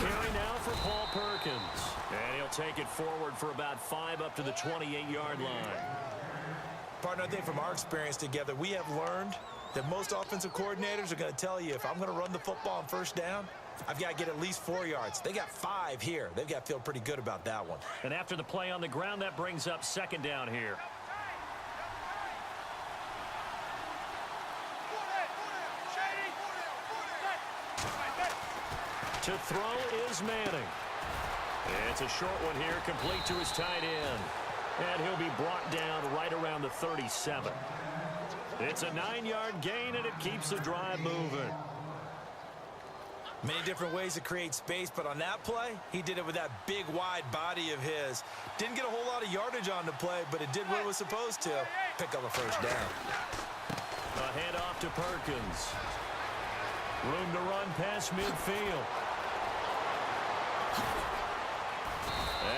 carry now for Paul Perkins. And he'll take it forward for about 5 up to the 28-yard line. Partner, I think from our experience together, we have learned that most offensive coordinators are going to tell you, if I'm going to run the football on first down, I've got to get at least 4 yards. They got 5 here. They've got to feel pretty good about that one. And after the play on the ground, that brings up second down here. To throw is Manning. It's a short one here, complete to his tight end. And he'll be brought down right around the 37. It's a 9-yard gain, and it keeps the drive moving. Many different ways to create space, but on that play, he did it with that big, wide body of his. Didn't get a whole lot of yardage on the play, but it did what it was supposed to. Pick up a first down. A handoff to Perkins. Room to run past midfield.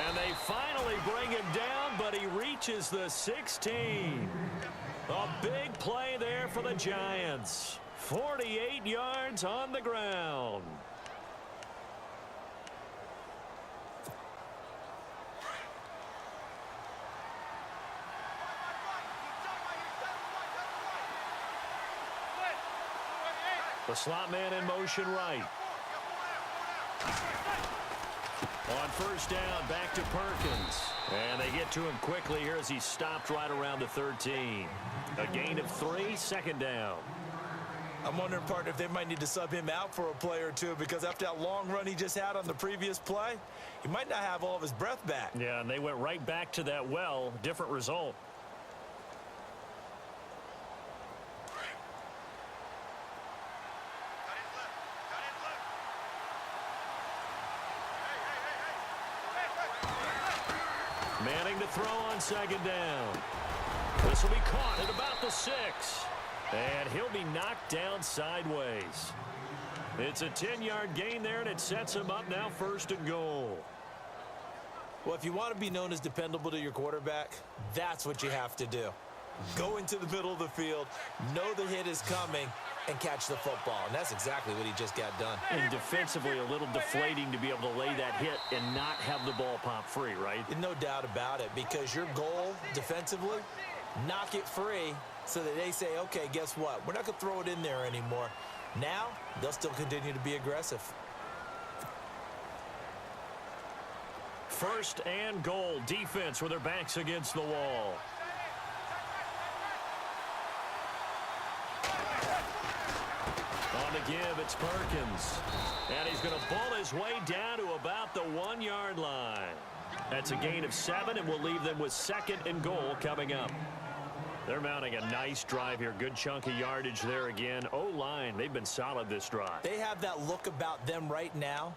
And they finally bring him down, but he reaches the 16. A big play there for the Giants. 48 yards on the ground. The slot man in motion right. On first down, back to Perkins. And they get to him quickly here as he stopped right around the 13. A gain of 3, second down. I'm wondering, partner, if they might need to sub him out for a play or two, because after that long run he just had on the previous play, he might not have all of his breath back. Yeah, and they went right back to that well. Different result. Manning to throw on second down. This will be caught at about the 6. And he'll be knocked down sideways. It's a 10-yard gain there, and it sets him up now first and goal. Well, if you want to be known as dependable to your quarterback, that's what you have to do. Go into the middle of the field, know the hit is coming, and catch the football. And that's exactly what he just got done. And defensively, a little deflating to be able to lay that hit and not have the ball pop free, right? No doubt about it, because your goal defensively, knock it free so that they say, okay, guess what? We're not going to throw it in there anymore. Now, they'll still continue to be aggressive. First and goal, defense with their backs against the wall. On the give, it's Perkins. And he's going to pull his way down to about the 1-yard line. That's a gain of 7, and we'll leave them with second and goal coming up. They're mounting a nice drive here. Good chunk of yardage there again. O-line, they've been solid this drive. They have that look about them right now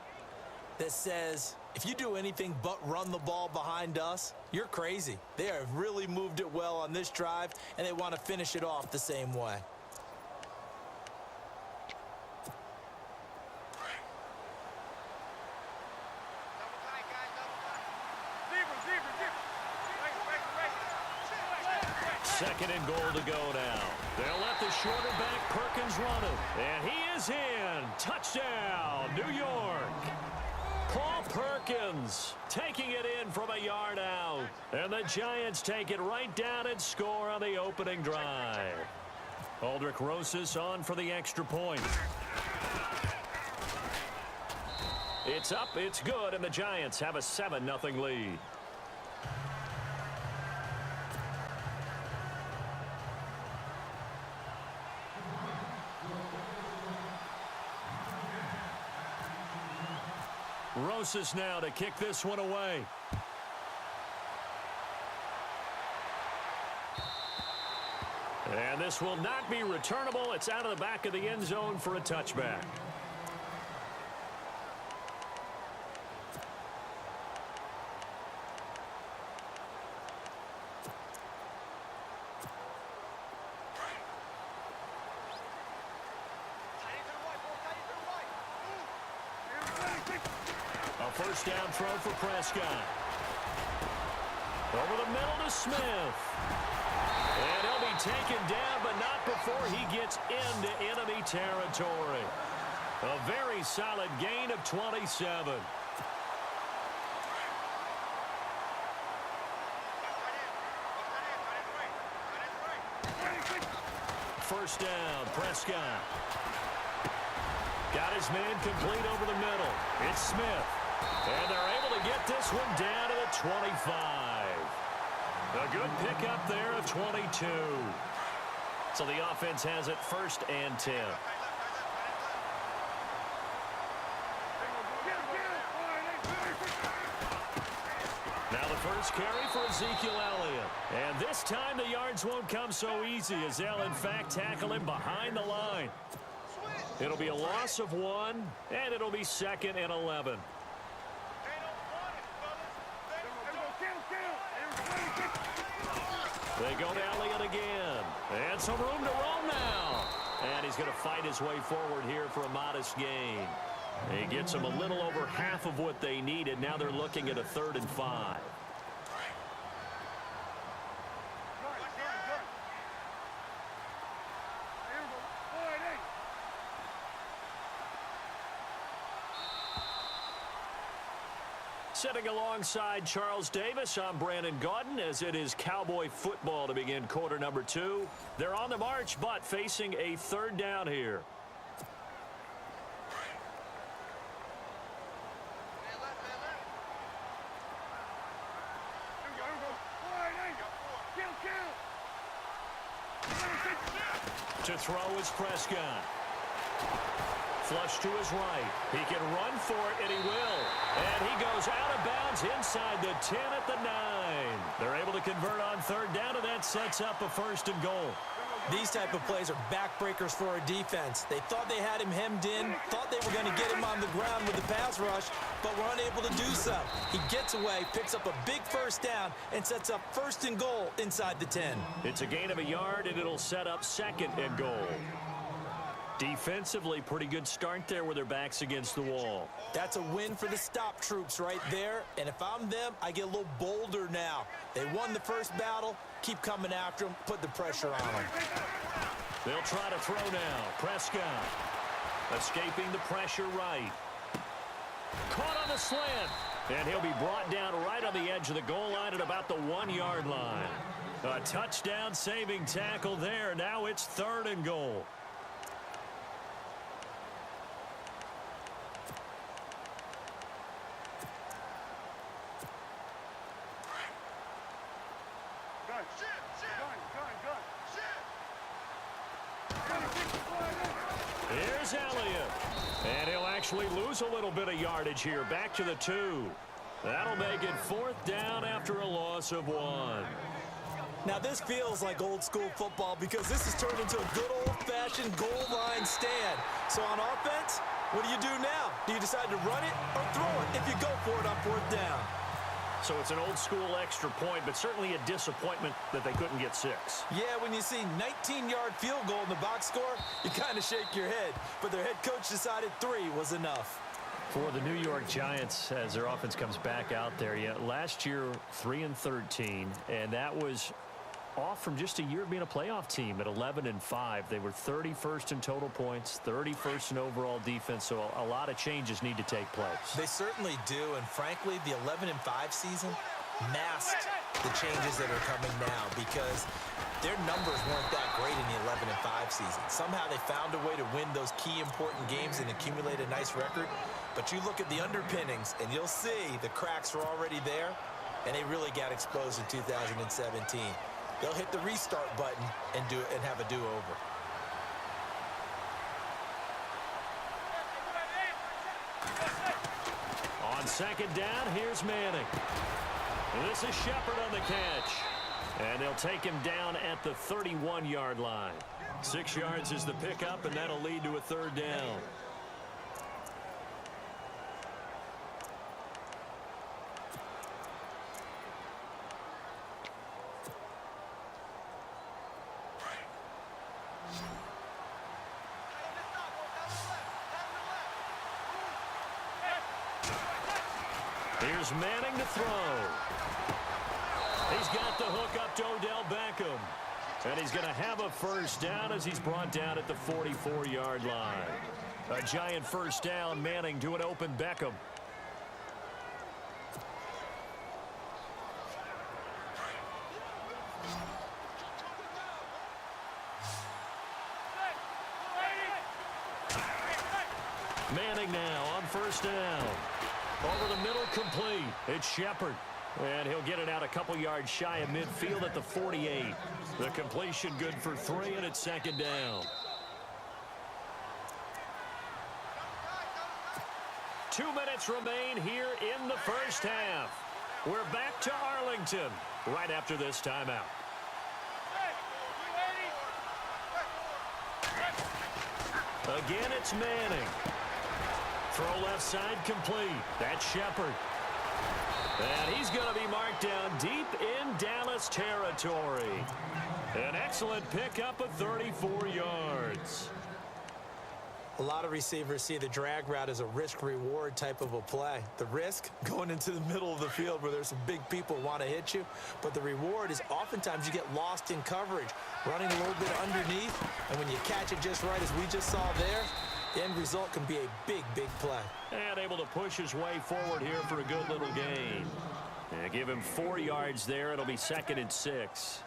that says, if you do anything but run the ball behind us, you're crazy. They have really moved it well on this drive, and they want to finish it off the same way. Second and goal to go now. They'll let the shorter back Perkins run it. And he is in. Touchdown, New York. Paul Perkins taking it in from a yard out. And the Giants take it right down and score on the opening drive. Aldrich Rosas on for the extra point. It's up, it's good, and the Giants have a 7-0 lead. Rosas now to kick this one away. And this will not be returnable. It's out of the back of the end zone for a touchback. First down throw for Prescott. Over the middle to Smith. And he'll be taken down, but not before he gets into enemy territory. A very solid gain of 27. First down, Prescott. Got his man complete over the middle. It's Smith. And they're able to get this one down to the 25. A good pickup there of 22. So the offense has it first and 10. Now the first carry for Ezekiel Elliott. And this time the yards won't come so easy as they'll in fact tackle him behind the line. It'll be a loss of 1, and it'll be 2nd and 11. They go to Elliott again. And some room to roam now. And he's going to fight his way forward here for a modest gain. He gets them a little over half of what they needed. Now they're looking at a 3rd and 5. Sitting alongside Charles Davis, I'm Brandon Gaudin as it is Cowboy football to begin quarter number 2. They're on the march, but facing a 3rd down here. To throw is Prescott. Flush to his right. He can run for it, and he will. And he goes out of bounds inside the 10 at the 9. They're able to convert on 3rd down, and that sets up a 1st and goal. These type of plays are backbreakers for a defense. They thought they had him hemmed in, thought they were going to get him on the ground with the pass rush, but were unable to do so. He gets away, picks up a big 1st down, and sets up 1st and goal inside the 10. It's a gain of a yard, and it'll set up 2nd and goal. Defensively, pretty good start there with their backs against the wall. That's a win for the stop troops right there. And if I'm them, I get a little bolder now. They won the first battle. Keep coming after them. Put the pressure on them. They'll try to throw now. Prescott escaping the pressure right. Caught on the slant. And he'll be brought down right on the edge of the goal line at about the 1-yard line. A touchdown saving tackle there. Now it's 3rd and goal. Here's Elliott. And he'll actually lose a little bit of yardage here. Back to the 2. That'll make it 4th down after a loss of 1. Now this feels like old school football because this has turned into a good old-fashioned goal line stand. So on offense, what do you do now? Do you decide to run it or throw it if you go for it on 4th down? So it's an old-school extra point, but certainly a disappointment that they couldn't get 6. Yeah, when you see 19-yard field goal in the box score, you kind of shake your head. But their head coach decided 3 was enough. For the New York Giants, as their offense comes back out there, last year 3-13, and that was off from just a year of being a playoff team at 11-5. They were 31st in total points, 31st in overall defense, so a lot of changes need to take place. They certainly do, and frankly, the 11-5 season masked the changes that are coming now because their numbers weren't that great in the 11-5 season. Somehow they found a way to win those key important games and accumulate a nice record. But you look at the underpinnings, and you'll see the cracks are already there, and they really got exposed in 2017. They'll hit the restart button and have a do-over. On 2nd down, here's Manning. This is Shepard on the catch. And they'll take him down at the 31-yard line. 6 yards is the pickup, and that'll lead to a 3rd down. Here's Manning to throw. He's got the hook up to Odell Beckham. And he's going to have a first down as he's brought down at the 44-yard line. A giant first down, Manning to an open Beckham. Manning now on first down. Over the middle, complete. It's Shepard. And he'll get it out a couple yards shy of midfield at the 48. The completion good for 3, and it's second down. 2 minutes remain here in the first half. We're back to Arlington right after this timeout. Again, it's Manning. Throw left side complete. That's Shepard. And he's going to be marked down deep in Dallas territory. An excellent pickup of 34 yards. A lot of receivers see the drag route as a risk-reward type of a play. The risk, going into the middle of the field where there's some big people who want to hit you. But the reward is oftentimes you get lost in coverage, running a little bit underneath. And when you catch it just right, as we just saw there, the end result can be a big, big play. And able to push his way forward here for a good little gain. And give him 4 yards there. It'll be 2nd and 6.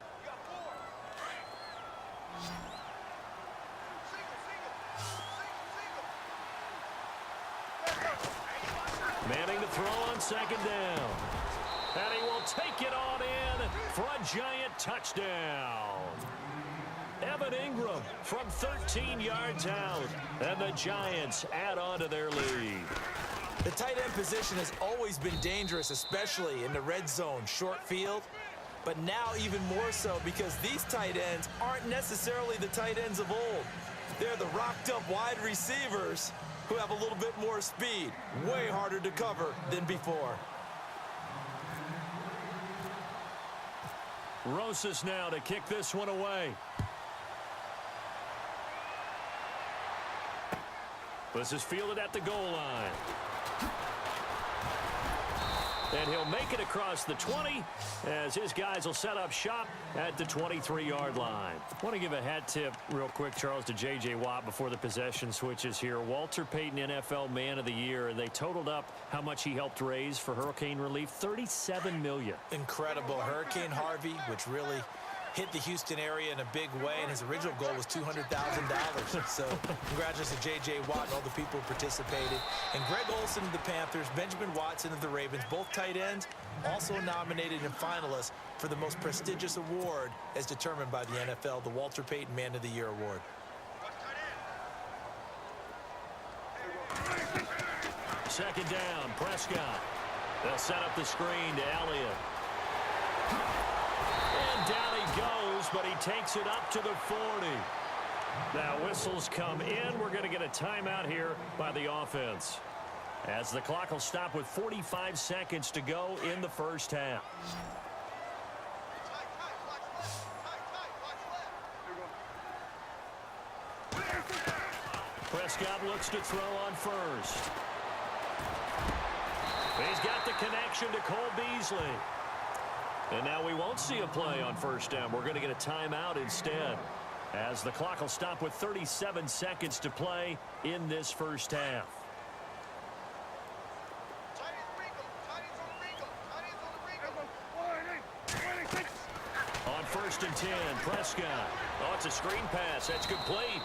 Manning to throw on second down. And he will take it on in for a giant touchdown. Evan Ingram from 13 yards out. And the Giants add on to their lead. The tight end position has always been dangerous, especially in the red zone, short field. But now even more so because these tight ends aren't necessarily the tight ends of old. They're the rocked-up wide receivers who have a little bit more speed. Way harder to cover than before. Rosas now to kick this one away. This is fielded at the goal line. And he'll make it across the 20 as his guys will set up shop at the 23-yard line. I want to give a hat tip real quick, Charles, to J.J. Watt before the possession switches here. Walter Payton, NFL Man of the Year. They totaled up how much he helped raise for hurricane relief, $37 million. Incredible. Hurricane Harvey, which really hit the Houston area in a big way, and his original goal was $200,000. So congratulations to J.J. Watt and all the people who participated. And Greg Olsen of the Panthers, Benjamin Watson of the Ravens, both tight ends, also nominated and finalists for the most prestigious award as determined by the NFL, the Walter Payton Man of the Year Award. Second down, Prescott. They'll set up the screen to Elliott. And down he goes, but he takes it up to the 40. Now whistles come in. We're going to get a timeout here by the offense, as the clock will stop with 45 seconds to go in the first half. Prescott looks to throw on first. He's got the connection to Cole Beasley. And now we won't see a play on first down. We're going to get a timeout instead, as the clock will stop with 37 seconds to play in this first half. On 1st and 10, Prescott. Oh, it's a screen pass. That's complete.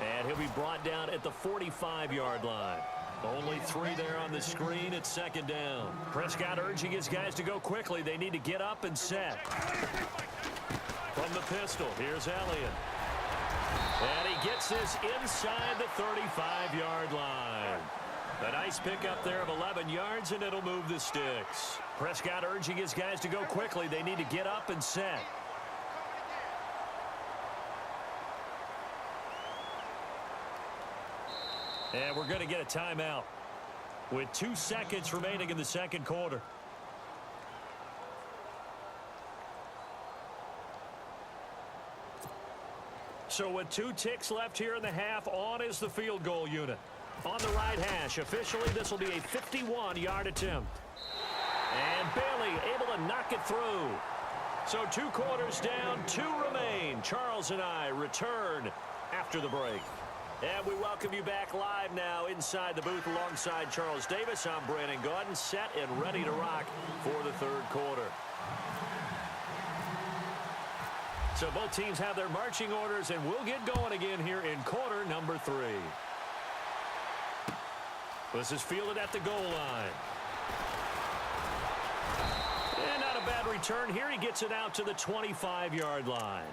And he'll be brought down at the 45-yard line. Only 3 there on the screen at second down. Prescott urging his guys to go quickly. They need to get up and set. From the pistol, here's Elliott. And he gets this inside the 35-yard line. A nice pickup there of 11 yards, and it'll move the sticks. Prescott urging his guys to go quickly. They need to get up and set. And we're going to get a timeout with 2 seconds remaining in the second quarter. So with 2 ticks left here in the half, on is the field goal unit. On the right hash, officially this will be a 51-yard attempt. And Bailey able to knock it through. So 2 quarters down, 2 remain. Charles and I return after the break. And we welcome you back live now inside the booth alongside Charles Davis. I'm Brandon Gaudin, set and ready to rock for the 3rd quarter. So both teams have their marching orders, and we'll get going again here in quarter number 3. This is fielded at the goal line. And not a bad return here. He gets it out to the 25-yard line.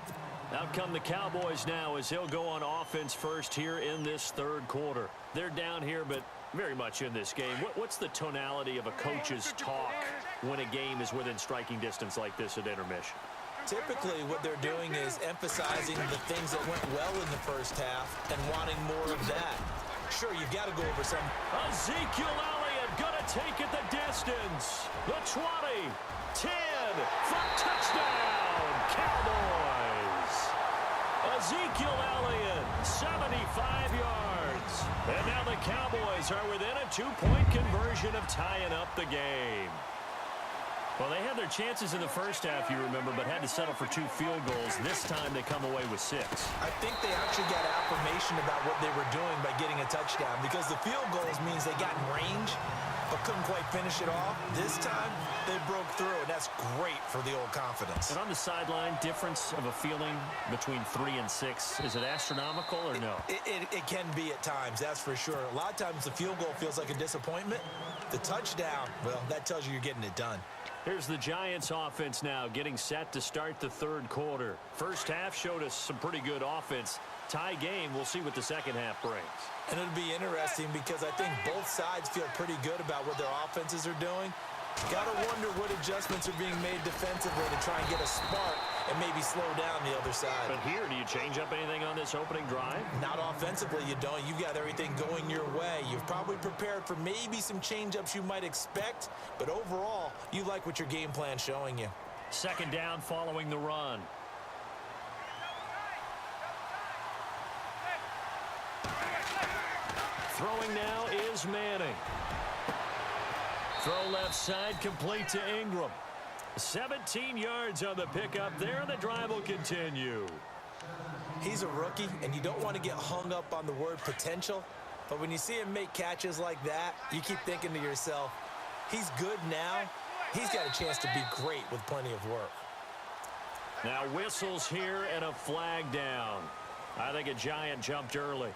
Out come the Cowboys now as he'll go on offense first here in this 3rd quarter. They're down here, but very much in this game. What's the tonality of a coach's talk when a game is within striking distance like this at intermission? Typically, what they're doing is emphasizing the things that went well in the first half and wanting more of that. Sure, you've got to go over some. Ezekiel Elliott gonna take it the distance. The 20, 10, for touchdown, Cowboys. Ezekiel Elliott, 75 yards. And now the Cowboys are within a 2-point conversion of tying up the game. Well, they had their chances in the first half, you remember, but had to settle for 2 field goals. This time they come away with 6. I think they actually got affirmation about what they were doing by getting a touchdown, because the field goals means they got in range but couldn't quite finish it off. This time they broke through, and that's great for the old confidence. And on the sideline, difference of a feeling between 3 and 6, is it astronomical or no? It can be at times, that's for sure. A lot of times the field goal feels like a disappointment. The touchdown, well, that tells you you're getting it done. Here's the Giants offense now getting set to start the 3rd quarter. First half showed us some pretty good offense. Tie game, we'll see what the second half brings. And it'll be interesting because I think both sides feel pretty good about what their offenses are doing. Got to wonder what adjustments are being made defensively to try and get a spark and maybe slow down the other side. But here, do you change up anything on this opening drive? Not offensively, you don't. You've got everything going your way. You've probably prepared for maybe some change-ups you might expect, but overall, you like what your game plan's showing you. Second down following the run. Throwing now is Manning. Throw left side, complete to Ingram. 17 yards on the pickup there, and the drive will continue. He's a rookie, and you don't want to get hung up on the word potential, but when you see him make catches like that, you keep thinking to yourself, he's good now. He's got a chance to be great with plenty of work. Now whistles here and a flag down. I think a Giant jumped early.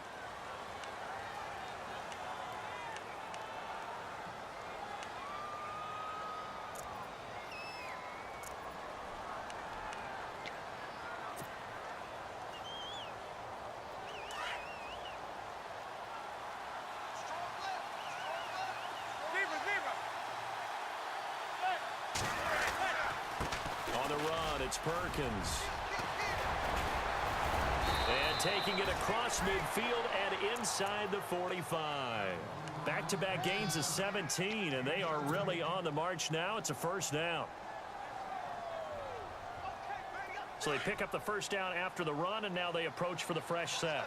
On the run, it's Perkins. And taking it across midfield and inside the 45. Back-to-back gains of 17, and they are really on the march now. It's a first down. So they pick up the first down after the run, and now they approach for the fresh set.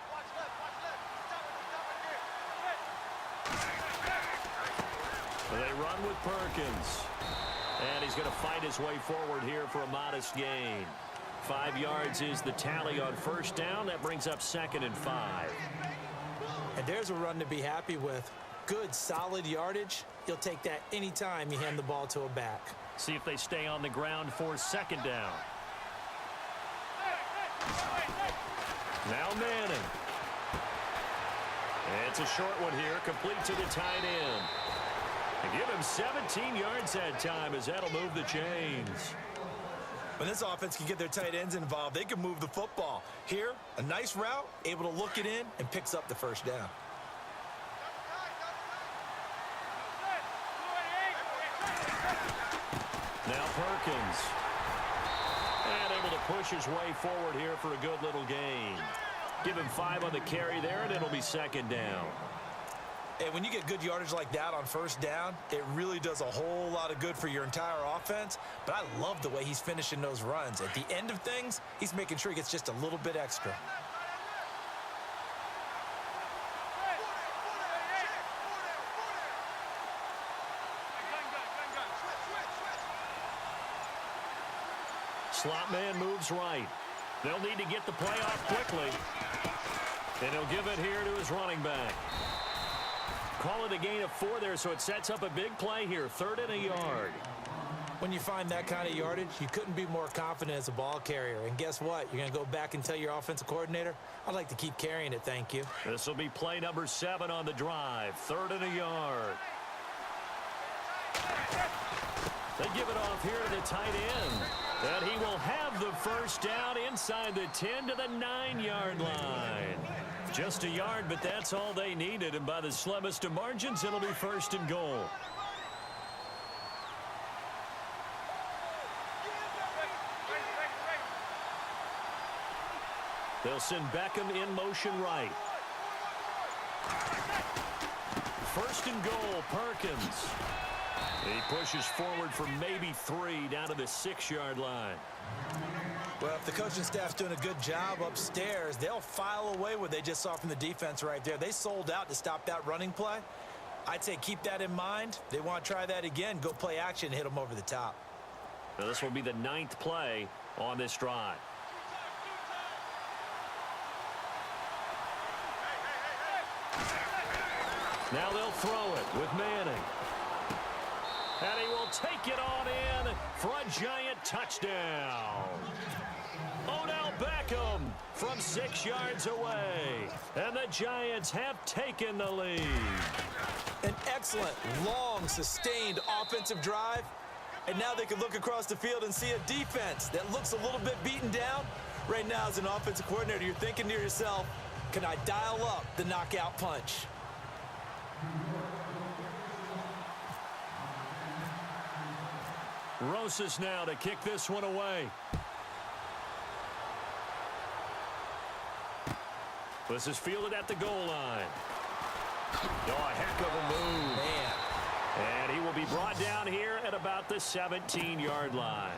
So they run with Perkins. And he's going to fight his way forward here for a modest gain. 5 yards is the tally on first down. That brings up 2nd and 5. And there's a run to be happy with. Good, solid yardage. You'll take that anytime you hand the ball to a back. See if they stay on the ground for 2nd down. Now Manning. It's a short one here, complete to the tight end. And give him 17 yards that time as that'll move the chains. When this offense can get their tight ends involved, they can move the football. Here, a nice route, able to look it in, and picks up the first down. Now Perkins. And able to push his way forward here for a good little gain. Give him 5 on the carry there, and it'll be 2nd down. And when you get good yardage like that on first down, it really does a whole lot of good for your entire offense. But I love the way he's finishing those runs. At the end of things, he's making sure he gets just a little bit extra. Slot man moves right. They'll need to get the play off quickly. And he'll give it here to his running back. Call it a gain of 4 there, so it sets up a big play here. 3rd and a yard. When you find that kind of yardage, you couldn't be more confident as a ball carrier. And guess what? You're going to go back and tell your offensive coordinator, I'd like to keep carrying it, thank you. This will be play number 7 on the drive. 3rd and a yard. They give it off here to the tight end. And he will have the first down inside the 10 to the 9-yard line. Just a yard, but that's all they needed. And by the slimmest of margins, it'll be 1st and goal. They'll send Beckham in motion right. 1st and goal, Perkins. He pushes forward for maybe 3 down to the 6-yard line. Well, if the coaching staff's doing a good job upstairs, they'll file away what they just saw from the defense right there. They sold out to stop that running play. I'd say keep that in mind. They want to try that again. Go play action, hit them over the top. Now this will be the 9th play on this drive. Now they'll throw it with Manning. And he will take it on in for a giant touchdown. Odell Beckham from 6 yards away. And the Giants have taken the lead. An excellent, long, sustained offensive drive. And now they can look across the field and see a defense that looks a little bit beaten down. Right now, as an offensive coordinator, you're thinking to yourself, can I dial up the knockout punch? Rosas now to kick this one away. This is fielded at the goal line. Oh, a heck of a move. Man. And he will be brought down here at about the 17-yard line.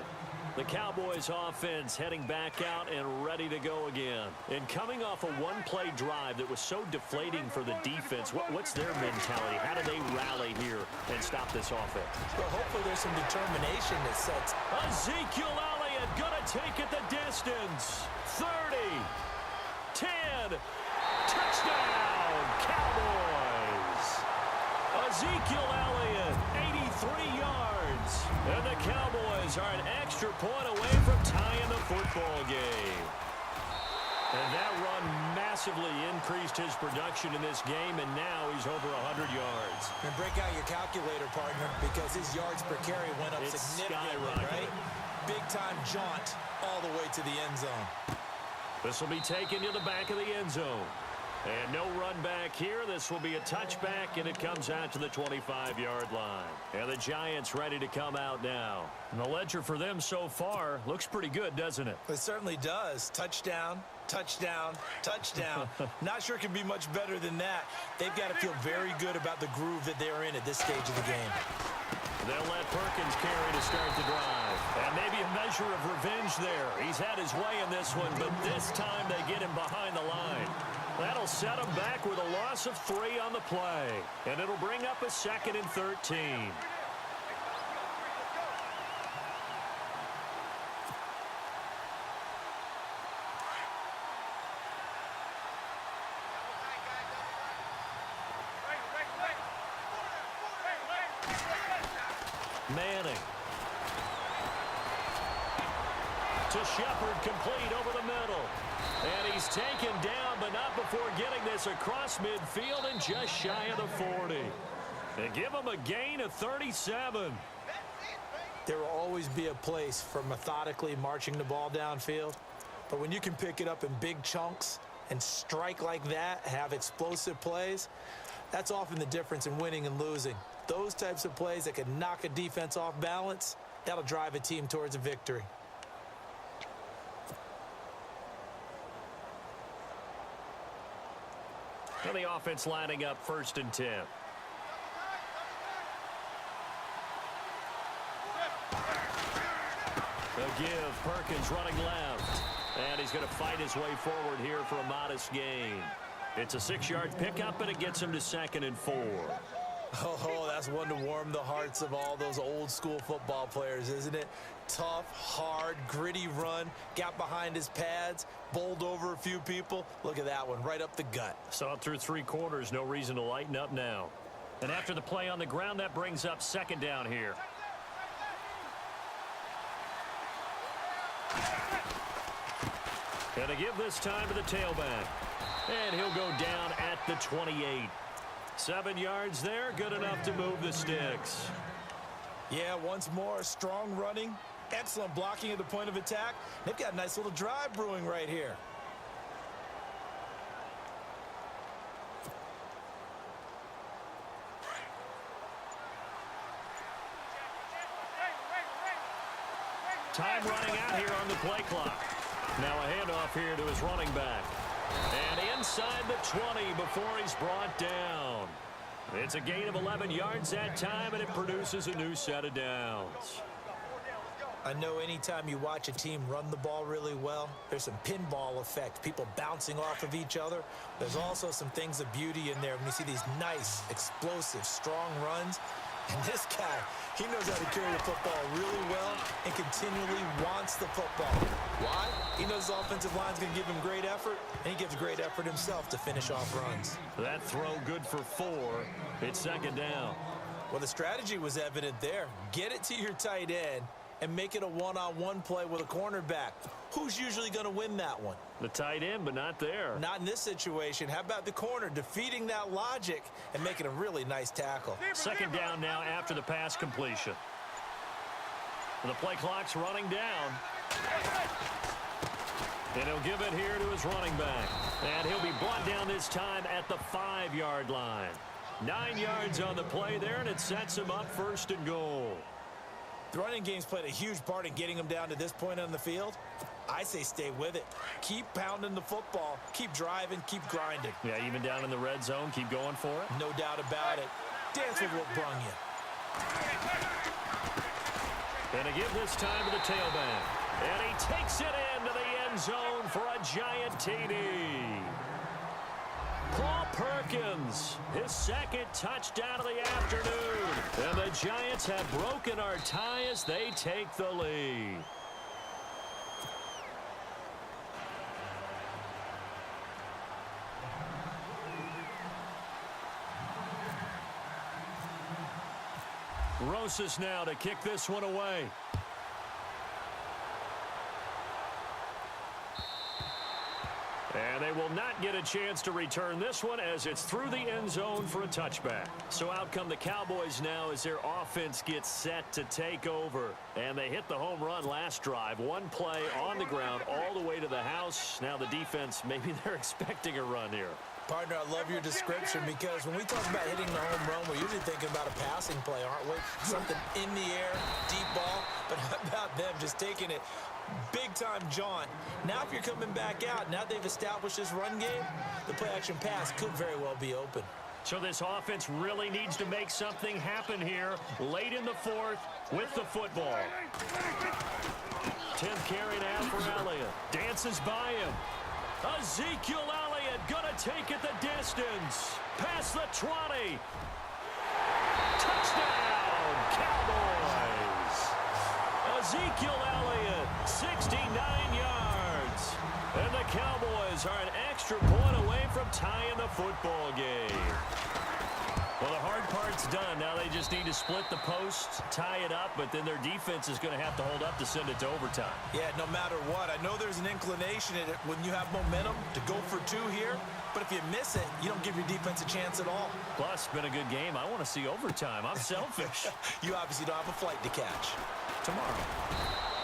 The Cowboys offense heading back out and ready to go again. And coming off a one-play drive that was so deflating for the defense, what's their mentality? How do they rally here and stop this offense? Well, hopefully there's some determination that sets. Ezekiel Elliott going to take it the distance. 30, 10, touchdown, Cowboys. Ezekiel Elliott, 83 yards. And the Cowboys are an extra point away from tying the football game. And that run massively increased his production in this game, and now he's over 100 yards. And break out your calculator, partner, because his yards per carry went up significantly, right? Big-time jaunt all the way to the end zone. This will be taken to the back of the end zone. And no run back here. This will be a touchback, and it comes out to the 25-yard line. And the Giants ready to come out now. And the ledger for them so far looks pretty good, doesn't it? It certainly does. Touchdown, touchdown, touchdown. Not sure it can be much better than that. They've got to feel very good about the groove that they're in at this stage of the game. They'll let Perkins carry to start the drive. And maybe a measure of revenge there. He's had his way in this one, but this time they get him behind the line. That'll set him back with a loss of 3 on the play. And it'll bring up a 2nd and 13. Manning. To Shepard, complete over the middle. And he's taken down, but not before getting this across midfield and just shy of the 40. They give him a gain of 37. There will always be a place for methodically marching the ball downfield. But when you can pick it up in big chunks and strike like that, have explosive plays, that's often the difference in winning and losing. Those types of plays that can knock a defense off balance, that'll drive a team towards a victory. And the offense lining up 1st and 10. The give, Perkins running left. And he's going to fight his way forward here for a modest gain. It's a 6-yard pickup, and it gets him to 2nd and 4. Oh, that's one to warm the hearts of all those old school football players, isn't it? tough, hard, gritty run. Got behind his pads, bowled over a few people. Look at that one, right up the gut. Saw it through 3 quarters. No reason to lighten up now. And after the play on the ground, that brings up 2nd down here. Gonna give this time to the tailback. And he'll go down at the 28. 7 yards there, good enough to move the sticks. Yeah, once more, strong running, excellent blocking at the point of attack. They've got a nice little drive brewing right here. Time running out here on the play clock. Now a handoff here to his running back. And inside the 20 before he's brought down. It's a gain of 11 yards that time, and it produces a new set of downs. I know anytime you watch a team run the ball really well, there's some pinball effect, people bouncing off of each other. There's also some things of beauty in there when you see these nice, explosive, strong runs. And this guy, he knows how to carry the football really well and continually wants the football. Why? He knows the offensive line's going to give him great effort, and he gives great effort himself to finish off runs. That throw good for 4. It's 2nd down. Well, the strategy was evident there. Get it to your tight end and make it a one-on-one play with a cornerback. Who's usually going to win that one? The tight end, but not there. Not in this situation. How about the corner defeating that logic and making a really nice tackle? 2nd down now after the pass completion. The play clock's running down. And he'll give it here to his running back. And he'll be brought down this time at the 5-yard line. 9 yards on the play there, and it sets him up 1st and goal. The running game's played a huge part in getting him down to this point on the field. I say stay with it. Keep pounding the football. Keep driving. Keep grinding. Yeah, even down in the red zone, keep going for it. No doubt about it. Dance with what brung you. And to give this time to the tailback. And he takes it into the end zone for a giant TD. Paul Perkins, his 2nd touchdown of the afternoon. And the Giants have broken our tie as they take the lead. Rosas now to kick this one away. And they will not get a chance to return this one as it's through the end zone for a touchback. So out come the Cowboys now as their offense gets set to take over. And they hit the home run last drive. 1 play on the ground all the way to the house. Now the defense, maybe they're expecting a run here. Partner, I love your description because when we talk about hitting the home run, we're usually thinking about a passing play, aren't we? Something in the air, deep ball. But how about them just taking it big-time jaunt? Now if you're coming back out, now they've established this run game, the play-action pass could very well be open. So this offense really needs to make something happen here late in the 4th with the football. 10th carry now for Elliott. Dances by him. Ezekiel Elliott gonna take it the distance. Past the 20. Touchdown, Cowboys. Ezekiel Elliott, 69 yards. And the Cowboys are an extra point away from tying the football game. Well, the hard part's done. Now they just need to split the post, tie it up, but then their defense is going to have to hold up to send it to overtime. Yeah, no matter what. I know there's an inclination in it when you have momentum to go for 2 here, but if you miss it, you don't give your defense a chance at all. Plus, it's been a good game. I want to see overtime. I'm selfish. You obviously don't have a flight to catch. Tomorrow.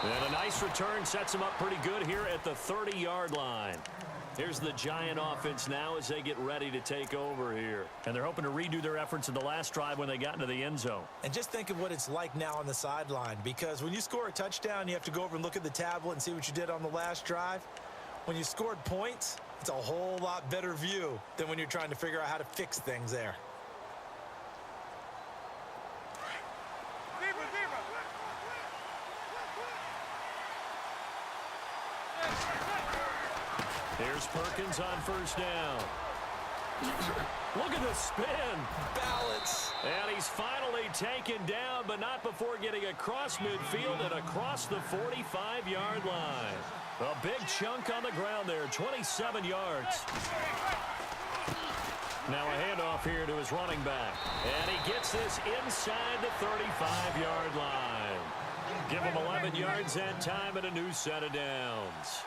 And a nice return sets them up pretty good here at the 30-yard line. Here's the Giant offense now as they get ready to take over here. And they're hoping to redo their efforts in the last drive when they got into the end zone. And just think of what it's like now on the sideline, because when you score a touchdown, you have to go over and look at the tablet and see what you did on the last drive. When you scored points, it's a whole lot better view than when you're trying to figure out how to fix things there. Here's Perkins on 1st down. Look at the spin. Balance. And he's finally taken down, but not before getting across midfield and across the 45-yard line. A big chunk on the ground there, 27 yards. Now a handoff here to his running back. And he gets this inside the 35-yard line. Give him 11 yards that time and a new set of downs.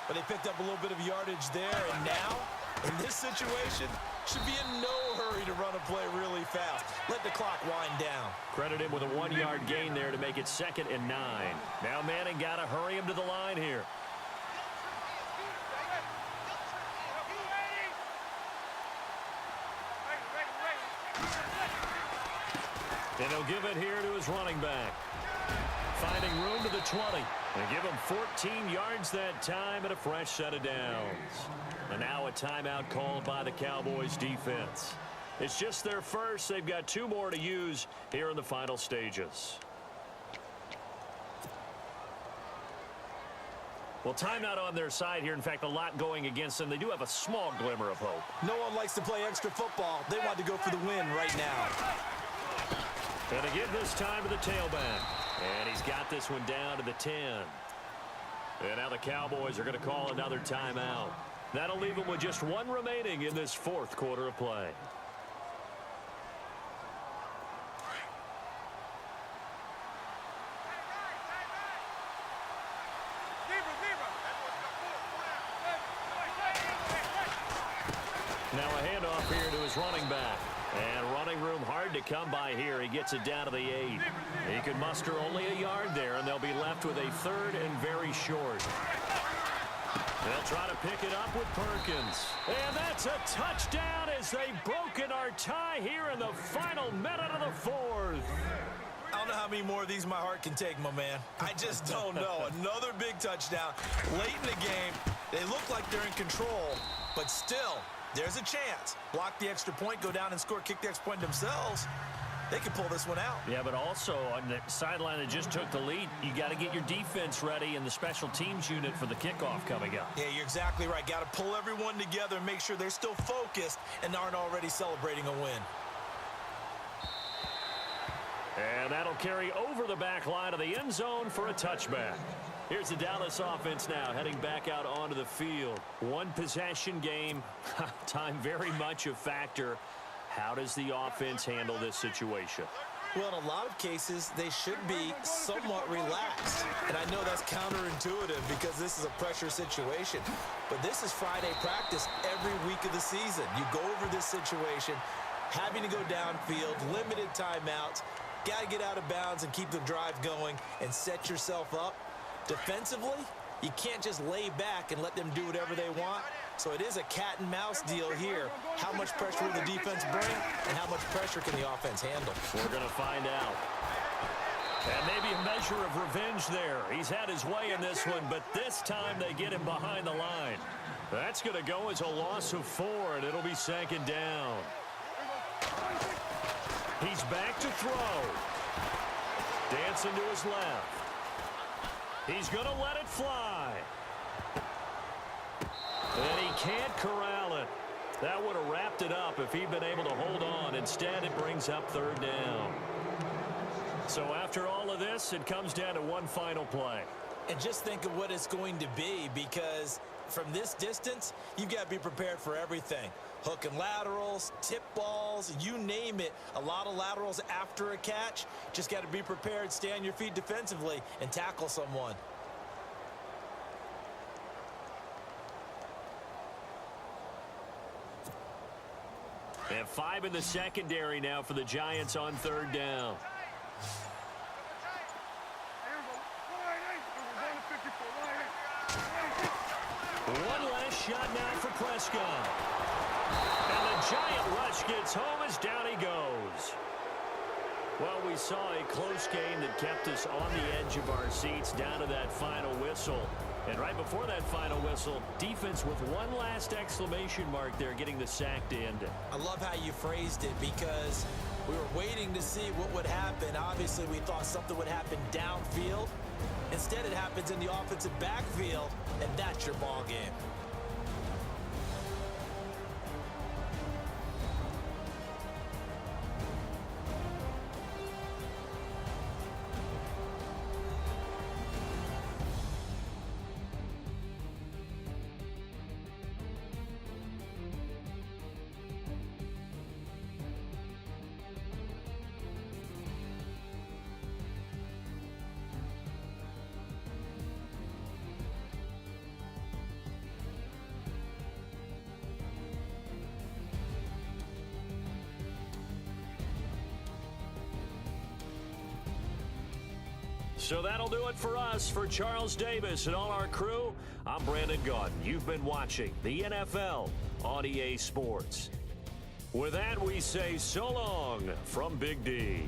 But they picked up a little bit of yardage there, and now, in this situation, should be in no hurry to run a play really fast. Let the clock wind down. Credit him with a 1-yard gain there to make it 2nd and 9. Now Manning got to hurry him to the line here. And he'll give it here to his running back. Finding room to the 20. And give him 14 yards that time and a fresh set of downs. And now a timeout called by the Cowboys defense. It's just their first. They've got 2 more to use here in the final stages. Well, timeout on their side here. In fact, a lot going against them. They do have a small glimmer of hope. No one likes to play extra football. They want to go for the win right now. And to give this time to the tailback. And he's got this one down to the 10. And now the Cowboys are going to call another timeout. That'll leave them with just 1 remaining in this 4th quarter of play. Now a handoff here to his running back. And running room hard to come by here. He gets it down to the 8. He could muster only a yard there, and they'll be left with a 3rd and very short. They'll try to pick it up with Perkins. And that's a touchdown as they've broken our tie here in the final minute of the 4th. I don't know how many more of these my heart can take, my man. I just don't know. Another big touchdown. Late in the game, they look like they're in control, but still, there's a chance. Block the extra point, go down and score, kick the extra point themselves. They can pull this one out. Yeah, but also on the sideline that just took the lead, you got to get your defense ready and the special teams unit for the kickoff coming up. Yeah, you're exactly right. Got to pull everyone together and make sure they're still focused and aren't already celebrating a win. And that'll carry over the back line of the end zone for a touchback. Here's the Dallas offense now heading back out onto the field. 1 possession game. Time very much a factor. How does the offense handle this situation? Well, in a lot of cases, they should be somewhat relaxed. And I know that's counterintuitive because this is a pressure situation. But this is Friday practice every week of the season. You go over this situation, having to go downfield, limited timeouts, got to get out of bounds and keep the drive going and set yourself up. Defensively, you can't just lay back and let them do whatever they want. So it is a cat and mouse deal here. How much pressure will the defense bring and how much pressure can the offense handle? We're going to find out. And maybe a measure of revenge there. He's had his way in this one, but this time they get him behind the line. That's going to go as a loss of 4, and it'll be 2nd down. He's back to throw. Dancing to his left. He's going to let it fly. And he can't corral it. That would have wrapped it up if he'd been able to hold on. Instead, it brings up 3rd down. So after all of this, it comes down to 1 final play. And just think of what it's going to be, because from this distance, you've got to be prepared for everything. Hook and laterals, tip balls, you name it. A lot of laterals after a catch. Just got to be prepared, stay on your feet defensively, and tackle someone. And 5 in the secondary now for the Giants on 3rd down. One last shot now for Prescott. And the Giant rush gets home as down he goes. Well, we saw a close game that kept us on the edge of our seats down to that final whistle. And right before that final whistle, defense with one last exclamation mark there, getting the sack to end it. I love how you phrased it, because we were waiting to see what would happen. Obviously, we thought something would happen downfield. Instead, it happens in the offensive backfield, and that's your ball game. So that'll do it for us. For Charles Davis and all our crew, I'm Brandon Gaudin. You've been watching the NFL on EA Sports. With that, we say so long from Big D.